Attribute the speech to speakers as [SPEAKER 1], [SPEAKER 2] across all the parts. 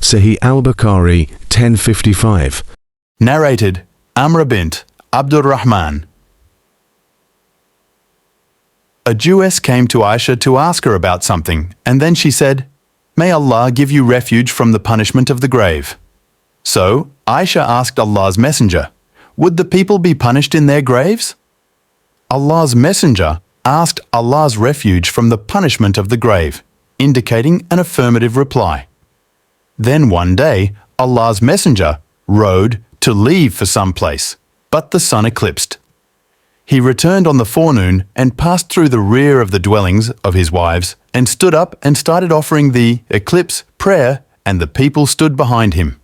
[SPEAKER 1] Sahih Bukhari 1055.
[SPEAKER 2] Narrated Amr bint Abdur Rahman. A Jewess came to Aisha to ask her about something, and then she said, "May Allah give you refuge from the punishment of the grave." So Aisha asked Allah's Messenger, "Would the people be punished in their graves?" Allah's Messenger asked Allah's refuge from the punishment of the grave, indicating an affirmative reply. Then one day, Allah's Messenger rode to leave for some place, but the sun eclipsed. He returned on the forenoon and passed through the rear of the dwellings of his wives and stood up and started offering the eclipse prayer, and the people stood behind him.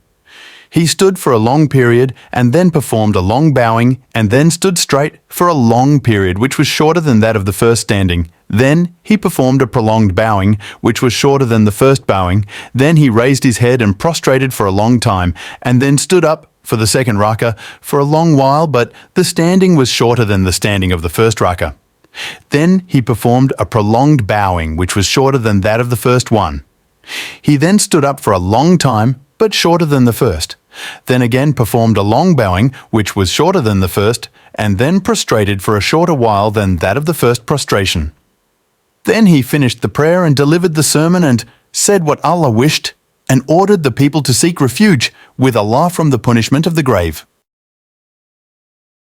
[SPEAKER 2] He stood for a long period and then performed a long bowing and then stood straight for a long period which was shorter than that of the first standing. Then he performed a prolonged bowing which was shorter than the first bowing. Then he raised his head and prostrated for a long time and then stood up for the second rakah for a long while, but the standing was shorter than the standing of the first rakah. Then he performed a prolonged bowing which was shorter than that of the first one. He then stood up for a long time but shorter than the first. Then again performed a long bowing which was shorter than the first, and then prostrated for a shorter while than that of the first prostration. Then he finished the prayer and delivered the sermon and said what Allah wished, and ordered the people to seek refuge with Allah from the punishment of the grave.